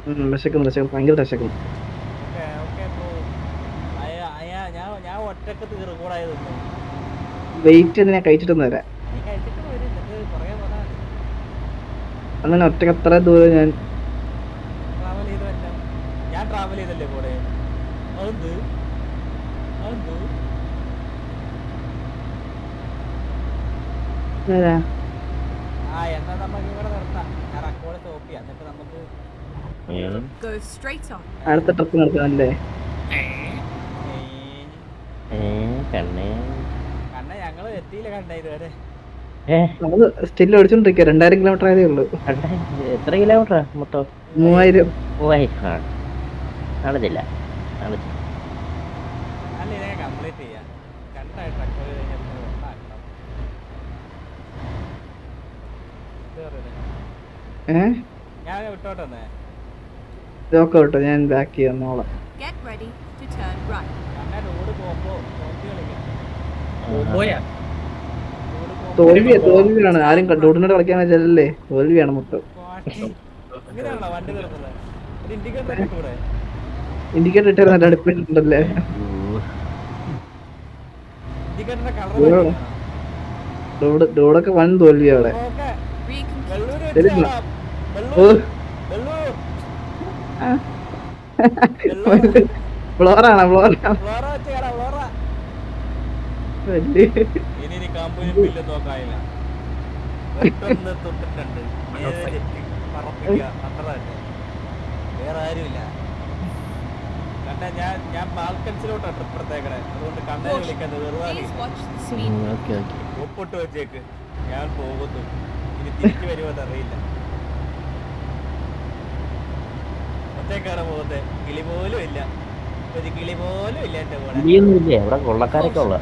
വിശക്കുന്നു വിശക്കുന്നു ഭയങ്കര വിശക്കുന്നു. Okay okay bro. ഞാൻ ഒറ്റക്ക് തീർക്കൂടായി തിന്നു. വെയിറ്റ് ചെയ്ത് ഞാൻ കഴിച്ചിട്ടൊന്നും വരാം. നീ കഴിച്ചിട്ട് വരും, എന്നിട്ട് പുറകെ പോകാൻ അങ്ങനെ ഒറ്റക്ക് അത്ര ദൂരം ഞാൻ ട്രാവൽ ചെയ്ത് വല്ല. ഞാൻ ട്രാവൽ ചെയ്തല്ലേ കൂടെ. അതെന്ത് അതെന്ത് വരാം. എന്നാ നമുക്ക് ഇവിടെ നിർത്താം. ഞാൻ റെക്കോർഡ് സ്റ്റോപ്പ് ചെയ്യാം, എന്നിട്ട് നമുക്ക് Go straight on. അടുത്ത ട്രിപ്പ് നടത്താനല്ലേ? കണ്ണ ഞങ്ങള് എത്തിയില്ല കണ്ട ഇതുവരെ. നമ്മള് സ്റ്റിൽ ഓടിച്ചോണ്ടിരിക്കുക. 2000 കിലോമീറ്റർ ആയതേ ഉള്ളൂ. എത്ര കിലോമീറ്ററാ മൊത്തം? 3000. നടന്നില്ല. അല്ല ഇതേ കംപ്ലീറ്റ് ചെയ്യാം. കണ്ടായിട്ട് റെക്കോർഡ് ചെയ്ത് കഴിഞ്ഞാൽ ഒന്നാക്കണം. ഞാൻ വിട്ടോട്ടെ. ഇതൊക്കെ വിട്ടോ, ഞാൻ ബാക്ക് ചെയ്യാം നാളെ. Get ready to turn right. Kanna road പോകുമ്പോ തോറ്റി കളിക്കാം. പോയാ തോൽവിയാണ്. ആരും ഡോട്ടിനോട് കളിക്കാൻ വെച്ചാലല്ലേ തോൽവിയാണ് മൊത്തം. ഇങ്ങനെയാണോ വണ്ടി നിർത്തുന്നത്? ഒരു ഇൻഡിക്കേറ്റർ ഇട്ടൂടെ? ഇൻഡിക്കേറ്റർ ഇട്ടായിരുന്നു അടുപ്പിട്ടുണ്ടല്ലേ. ഇൻഡിക്കേറ്ററിന്റെ കളർ ഡോഡൊക്കെ വൻ തോൽവി അവിടെ. ഫ്ലോറാണോ? ഇനി കമ്പനി ബില്ല് നോക്കാനില്ല. പെട്ടെന്ന് തൊട്ടിട്ടുണ്ട്. അത്ര തന്നെ, വേറെ ആരുമില്ല. കണ്ട ഞാൻ ബാൽക്കൻസിലോട്ടാ ട്രിപ്പ് എടുത്തേക്കണേ. അതുകൊണ്ട് കണ്ണനെ വിളിക്കുന്നത് Please watch the speed. ഒപ്പിട്ട് വെച്ചേക്ക്. ഞാൻ പോകുന്നു. ഇനി തിരിച്ചു വരുമെന്ന് അറിയില്ല. ഒറ്റക്കാണ് പോകുന്നത്. കിളി പോലും ഇല്ല, ഒരു കിളി പോലും ഇല്ല എന്റെ കൂടെ. കൊള്ളക്കാരൊക്കെ ഉള്ള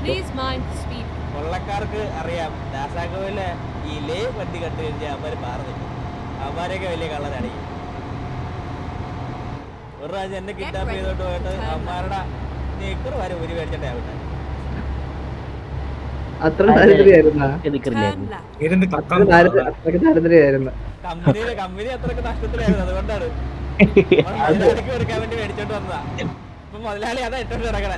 Please mind the speed. കൊള്ളക്കാർക്ക് അറിയാം. ദാസാഗോയിലെ ഈ ലേ വണ്ടി കണ്ടു കഴിഞ്ഞാൽ അവന്മാര് പാർന്നിട്ടു. അവന്മാരെയൊക്കെ വലിയ കള്ളനടിക്കും. ഒരു പ്രാവശ്യം എന്നെ കിഡ്നാപ്പ് ചെയ്തോട്ട് പോയിട്ട് അവന്മാരുടെ നെക്കർ വരെ ഒരു മേടിച്ചിട്ടേ ആവട്ടെ. അത്ര ദാരിദ്ര്യായിരുന്ന കമ്പനി അത്രക്ക് നഷ്ടത്തിലായിരുന്നു. അതുകൊണ്ടാണ് മുതലാളിക്ക് കൊടുക്കാൻ വേണ്ടി മേടിച്ചോണ്ട് വന്നതാ. ഇപ്പൊ മുതലാളി അതാ ഇട്ടോണ്ട് കിടക്കണേ.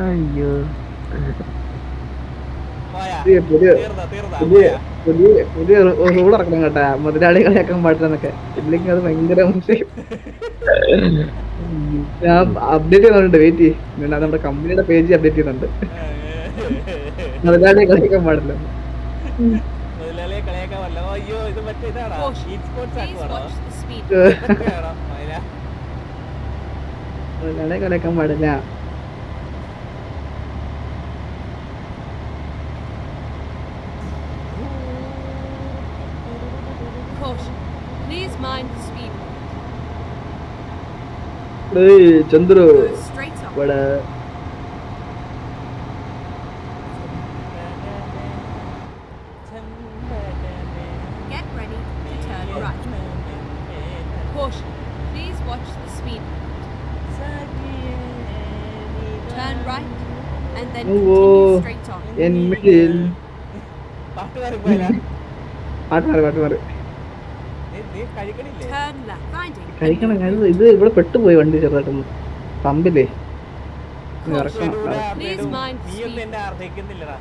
അയ്യോ, പോയാ പുതിയ റൂൾ ഇറക്കണം കേട്ടാ, മുതലാളികളെയാക്കാൻ പാടില്ലെന്നൊക്കെ. ഇല്ലെങ്കിൽ അത് ഭയങ്കര മോശം. ഞാൻ അപ്ഡേറ്റ് ചെയ്യുന്നുണ്ട്, വെയിറ്റ് ചെയ്യും. നമ്മുടെ കമ്പനിയുടെ പേജ് അപ്ഡേറ്റ് ചെയ്യുന്നുണ്ട്. മുതലാളിയെ കളിയാക്കാൻ പാടില്ല. മുതലാളിയെ കളിയാക്കാൻ പാടില്ല. അയ്യോ, ഇത് മറ്റേ ഇതാണോ? Please watch the speed. മുതലാളിയെ കളിയാക്കാൻ പാടില്ല. Caution. Please mind the speed. Chandru Go straight on. ഇവിടെ Get ready to turn right. Caution. Please watch the speed. Turn right and then continue straight on. എന്നിൽ പാട്ടുകാരി പോയാ പാട്ടുമാറി നീ കഴിക്കണില്ലേ? Turn left. Finding. കഴിക്കണം. ഇത് ഇവിടെ പെട്ടുപോയി വണ്ടി ചെറുതായിട്ടൊന്ന് പമ്പില്ലേ. Please mind the നീ ഒന്നും speed. എന്നെ അർഹിക്കുന്നില്ലടാ.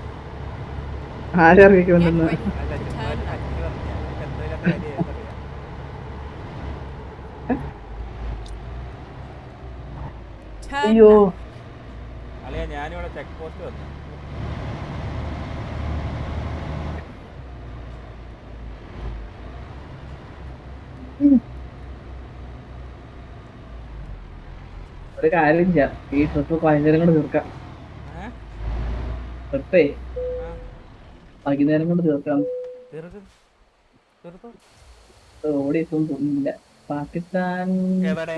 ആരറിയിക്കുന്നുണ്ടെന്ന്. Get ready to turn left. Turn അയ്യോ, left. അളിയാ, ഞാനിവിടെ ചെക്ക് പോസ്റ്റ് വന്നു. ഒരു കാര്യം ചെയ്യാം, ഈ ട്രിപ്പ് വൈകുന്നേരം കൊണ്ട് തീർക്കാം. ട്രിപ്പേ വൈകുന്നേരം കൊണ്ട് തീർക്കാം. ഓടി എത്തും തോന്നുന്നില്ല. പാകിസ്ഥാൻ എവിടെ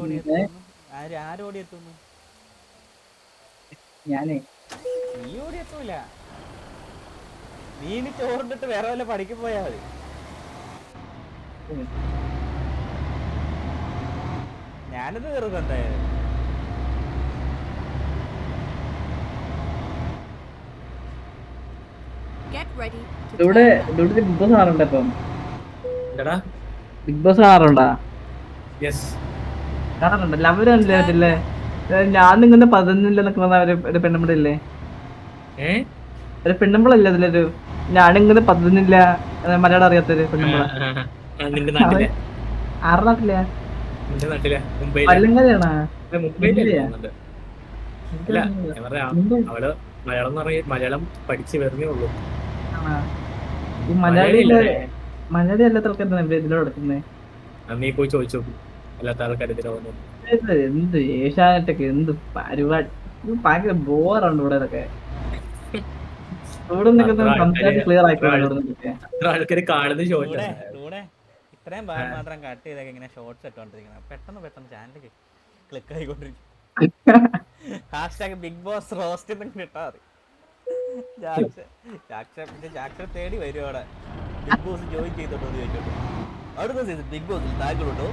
ഓടിയെത്തുന്നു? ആരോടിയെത്തുന്നു? ഞാനേ നീ ഓടിയെത്തൂല. നീ ഇനി ചോറിട്ടിട്ട് വേറെ വല്ല പണിക്ക് പോയാ മതി. ഞാനിത് തീർന്നെന്തായാലും. Get ready to ഇവിടെ turn left. Duty Bigg Boss കാണുന്നുണ്ട്. അപ്പം എന്താടാ ബിഗ് ബോസ് കാണാറുണ്ടാ? യെസ്. കാണാറുണ്ടല്ലേ? അവര് കണ്ടില്ലേ? ഞാൻ നിങ്ങളുടെ 11 പറഞ്ഞ ഒരു പെണ്ണുമ്പടില്ലേ? ഒരു പെണ്ണുമ്പളല്ലേ അതിലൊരു ഞാനിങ്ങനെ 11 മലയാളം അറിയാത്തൊരു പെണ്ണുമ്പള. നിന്റെ നാട്ടിലെ ആരുടെ നാട്ടിലെയാ? നിന്റെ നാട്ടിലെ മുംബൈയിലെ പല്ലങ്കരയാണോ? മുംബൈയിലല്ലേ തോന്നുന്നുണ്ട്. അല്ല മുംബൈ. ഞാൻ പറയാ അവള് മലയാളം എന്ന് പറഞ്ഞ മലയാളം പഠിച്ച് വരുന്നേ ഉള്ളൂ. ആണോ? ഈ മലയാളിയല്ലേ? മലയാളി അല്ലാത്ത ആൾക്കാർ ഇതിലോ എടുക്കുന്നേ. നീ പോയി ചോദിച്ചു നോക്കും അല്ലാത്ത ആൾക്കാർ ഇതിലാ വന്നു. എന്ത് ഏഷ്യാനെറ്റൊക്കെ എന്ത് പരിപാടി, ഇത് ഭയങ്കര ബോറാണ് ഇവിടെ ഇതൊക്കെ. ഇവിടെ നിന്നൊക്കെ സംസാരിച്ച് ക്ലിയർ ആയിക്കോളാം ഇവിടെ നിന്നൊക്കെ. അത്ര ആൾക്കാര് കാണുന്ന ഷോ ലൂടെ ഇത്രയും ഭാഗം മാത്രം കട്ട് ചെയ്തൊക്കെ ഇങ്ങനെ ഷോർട്സ് ഇട്ടോണ്ടിരിക്കണം. പെട്ടെന്ന് ചാനൽ ക്ലിക്ക് ആയിക്കൊണ്ടിരിക്കും. ഹാഷ്ടാഗ് ബിഗ് ബോസ് റോസ്റ്റ് എന്നൊക്കെ ഇട്ടാ മതി. ജാക്സ തേടി വരും അവിടെ. ബിഗ് ബോസ് ജോയിൻ ചെയ്തോട്ടോ എന്ന് ചോദിച്ചോട്ടോ. അടുത്ത സീസൺ ബിഗ് ബോസിൽ താങ്കളുണ്ടോ?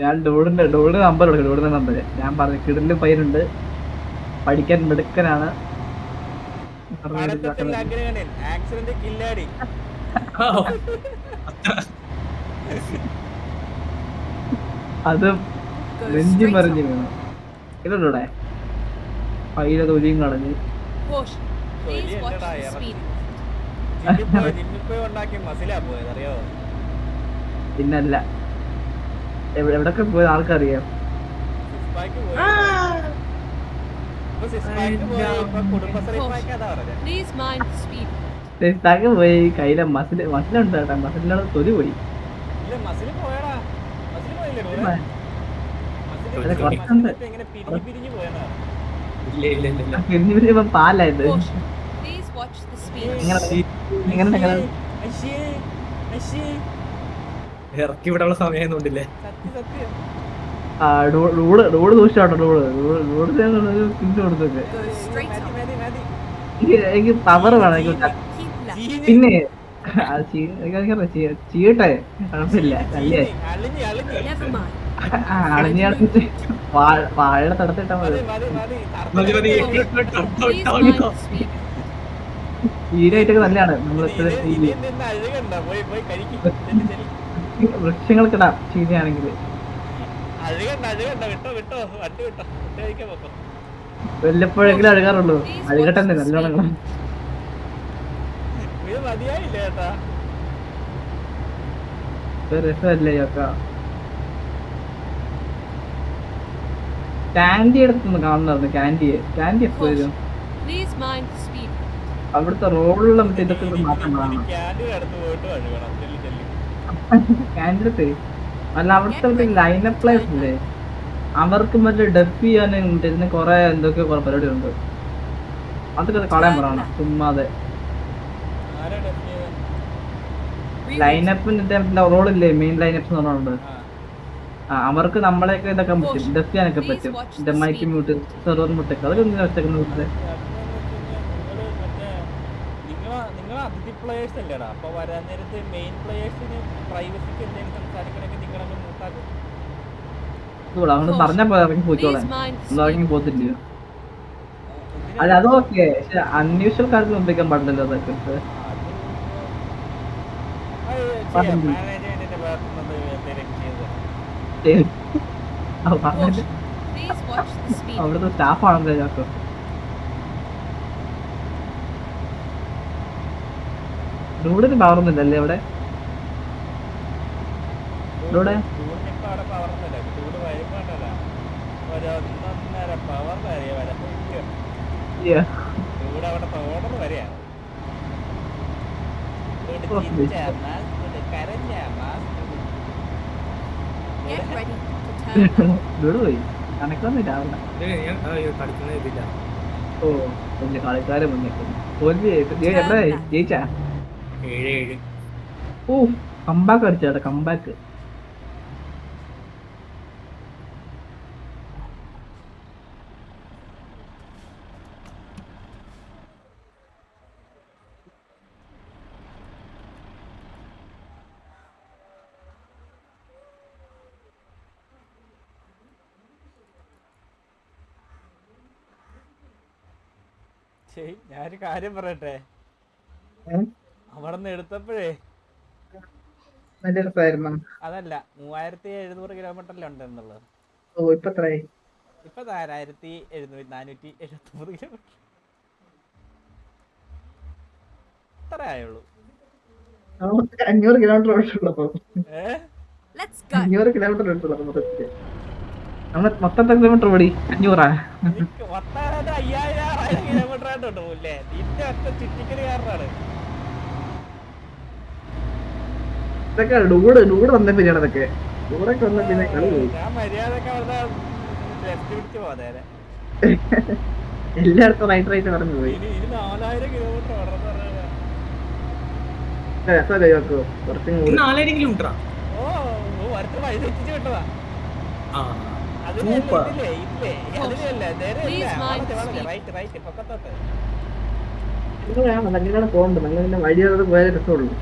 ഞാൻ ഡോളിന്റെ നമ്പർ എടുക്കും. ഡോളിന്റെ നമ്പർ ഞാൻ പറഞ്ഞു കിടലിൽ പയ്യനുണ്ട്, പഠിക്കാൻ മിടുക്കനാണ്. പടക്കത്തിൽ അഗ്രഗണ്യൻ, ആക്സിഡന്റ് കില്ലാടി. അത് Go നെഞ്ചും straight മറിഞ്ഞു on. വീണു. ഇതൂടെ പയ്യിലെ തൊലിയും കളഞ്ഞ്. Caution. Please watch തൊലിയല്ലടാ the ഇറച്ചി. speed. ജിമ്മിപ്പോയി ഉണ്ടാക്കിയ മസിലാ പോയത് അറിയോ? പിന്നല്ല എവിടൊക്കെ പോയത് ആൾക്കറിയാം. സിക്സ്പാക്ക് പോയി. ഇപ്പൊ സിക്സ്പാക്ക് പോയി. ഇപ്പൊ കുടുംബശ്രീ പാക്ക് അതാ പറഞ്ഞത്. Please mind the speed. തക പോയി കയ്യിലെ മസിലുണ്ട് കേട്ടാ. മസിലിനോട് തൊലി പോയി. ഇല്ല മസിൽ പോയടാ. മസിൽ പോയില്ലേ ഡോളെ? അത് കുറച്ചുണ്ട്. മസിൽ ഇങ്ങനെ പിരിഞ്ഞു പോയതാ. ഇല്ല പിരിഞ്ഞ് പാലായത്. Caution. Please watch the speed. എങ്ങനെ ഇറക്കി വിടാനുള്ള സമയം ഒന്നുമില്ലേ? സത്യം റോഡ് ദൂഷ്ടാട്ടോ. റോഡ് പിന്തു കൊടുത്തൊക്കെ. Go straight on. മതി. എനിക്ക് പവർ വേണം. എനിക്ക് Keep left. പിന്നെ ചെയ്യട്ടെ, കുഴപ്പമില്ല. അല്ലേ അളിഞ്ഞ് Never mind. അളിഞ്ഞാളിച്ച് വാഴയുടെ തടത്തിട്ടാ മതി. മതി. Please mind the speed. ചീരായിട്ടൊക്കെ നല്ലതാണ്. നമ്മൾ അഴുകണ്ട. പോയി കഴിക്കും. വൃക്ഷങ്ങൾക്കിടാം ചീരയാണെങ്കിൽ. അഴുകണ്ട. വിട്ടോ വണ്ടി വിട്ടോ കഴിക്കാൻ പോക്കോ. വല്ലപ്പോഴെങ്കിലും അഴുകാറുള്ളൂ. അഴുകട്ടെ നല്ലോണം. ഇത് മതിയായില്ല ചേട്ടാ. രസമല്ലേ ഒക്കെ. കാൻഡി എടുത്തൊന്ന് കാണുന്നായിരുന്നു. കാൻഡി എപ്പോഴും Please mind the speed. അവിടുത്തെ റോഡിലുള്ള മറ്റേ ഇതൊക്കെ മാറ്റങ്ങളാണ്. ക്യാൻറ്റീൻ അടുത്ത് പോയിട്ട് അഴുകണം. ചെല്ലി കാൻഡി എടുത്ത് അല്ല അവിടുത്തെ മറ്റേ ലൈനപ്പ് പ്ലേസ് ഇല്ലേ, അവർക്ക് മറ്റേ ഡെഫ് ചെയ്യാനും ഇതിന് കൊറേ എന്തൊക്കെയോ കുറെ പരിപാടി ഉണ്ട്. അതൊക്കെ കളയാൻ പറയണം ചുമ്മാതെ. ആരാ ഡെഫ് ചെയ്തത്? ലൈനപ്പിന്റെ റോളില്ലേ, മെയിൻ ലൈനപ്പ് എന്ന് പറഞ്ഞിട്ടുണ്ട്. അവർക്ക് നമ്മളെയൊക്കെ ഇതൊക്കെ പറ്റും, ഡെഫ് ചെയ്യാനൊക്കെ പറ്റും. മൈക്ക് മ്യൂട്ട്, സെർവർ മ്യൂട്ടൊക്കെ അതൊക്കെ എന്തിനാ വെച്ചേക്കുന്നത്? നിങ്ങൾ അതിഥി പ്ലേയേഴ്സ് അല്ലേടാ. അപ്പൊ വരാൻ നേരത്ത് മെയിൻ പ്ലേയേഴ്സിന് പ്രൈവസിക്ക് എന്തെങ്കിലും സംസാരിക്കണമെങ്കിൽ നിങ്ങളൊക്കെ മൂട്ടാക്കും. അവന് പറഞ്ഞാ പോലെ ഇറങ്ങി പോയിക്കോളാൻ. ഇറങ്ങി പോത്തില്ലയോ? അല്ല അത് ഓക്കെ, പക്ഷെ അൺയൂഷ്വൽ കാർക്ക് ഉപയോഗിക്കാൻ പാടില്ലല്ലോ അതൊക്കെ. മാനേജ്മെന്റിന്റെ ഭാഗത്തുനിന്ന് എന്തെങ്കിലും ചെയ്തത്. Caution. Please watch the speed. അവിടുത്തെ സ്റ്റാഫ് ആണല്ലോ ചാക്കോ. റോഡിന് പവറൊന്നുമില്ലല്ലേ അവിടെ? ഇവിടെ ചൂടിനിപ്പോ അവിടെ പവർന്നില്ല. ചൂട് വരുമ്പോണ്ടല്ല ഒരു 1.5 പവർ വരെ വരപ്പോ ചൂട് അവിടെ തോടർന്ന് വരെയാണ്. Get ready to turn left. ഇവിടെ പോയി കണക്കൊന്നുമില്ല അവിടെ. ഞാൻ കളിക്കുന്ന ഇതില്ല. ഓ വലിയ കളിക്കാരെ മുന്നേക്കും എവിടെ ജയിച്ചാ? 7-7. ഓ കമ്പാക്ക് അടിച്ചാട്ടെ, കമ്പാക്ക്. ശരി, ഞാനൊരു കാര്യം പറയട്ടെ. അവിടെ നിന്ന് എടുത്തപ്പോഴേ നല്ല രസമായിരുന്നു. അതല്ല 3700 കിലോമീറ്ററിൽ ഉണ്ടെന്നുള്ളത്. ഓ ഇപ്പൊ എത്രയായി? ഇപ്പൊ 4779 കിലോമീറ്റർ അത്ര ആയുള്ളൂ. നമുക്ക് 500 കിലോമീറ്റർ ഓടിച്ചുള്ളപ്പോ ഏഹ് Let's go. 500 കിലോമീറ്റർ ഓടിച്ചുള്ളപ്പോ മൊത്തത്തില് നമ്മള് മൊത്തത്തെ കിലോമീറ്റർ ഓടി 500 എനിക്ക് 5000 കിലോമീറ്റർ ആയിട്ടുണ്ട് പോലേ. നിന്റെ ഒറ്റ ചുറ്റിക്കലുകാരനാണ്. ഇതൊക്കെ ഡൂഡ് വന്ന പിന്നെയാണ് അതൊക്കെ. ഡൂഡൊക്കെ വന്ന പിന്നെ കളി പോയി. ഞാൻ മര്യാദക്ക് അവിടെ ലെഫ്റ്റ് പിടിച്ച് പോകാതെ എല്ലായിടത്തും റൈറ്റ് പറഞ്ഞു പോയി. ഇനി 4000 കിലോമീറ്റർ ഓടണമെന്ന് പറഞ്ഞാൽ രസമല്ലേ ചോക്കോ? കുറച്ചും കൂടി 4000 കിലോമീറ്ററാ. ഓ അടുത്ത വഴി തെറ്റിച്ച് വിട്ടതാ. ആ Super. റൈറ്റ് പൊക്കത്തോട്ട്. നിങ്ങളാണ് അങ്ങനെയാണ് പോകേണ്ടത്. നിങ്ങൾ പിന്നെ വഴി അത് പോയാലേ രസമുള്ളൂ.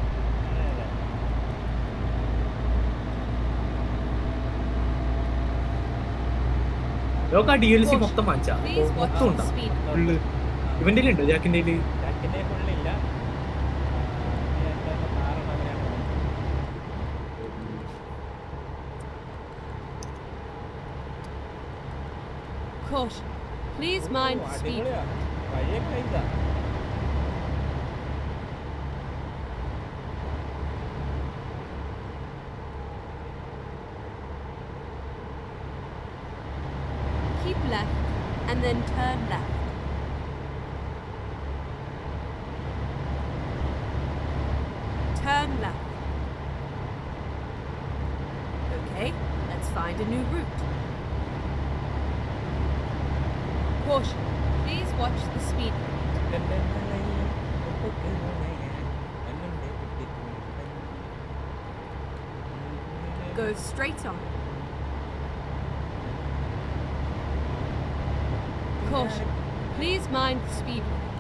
ലോക DLC മൊത്തം വാങ്ങിച്ചാ Please watch മൊത്തം the ഉണ്ടോ speed. ഫുള്ള് ഇവന്റെ ഉണ്ടോ ജാക്കിന്റെ ജാക്കിന്റെ ഫുള്ളില്ല. Caution. Please mind the speed. വഴിയൊക്കെ ഇതാ. Keep left and then turn left. Turn left. Okay, let's find a new route. Caution. Please watch the speed limit. Go straight on. Caution. Please mind the speed limit.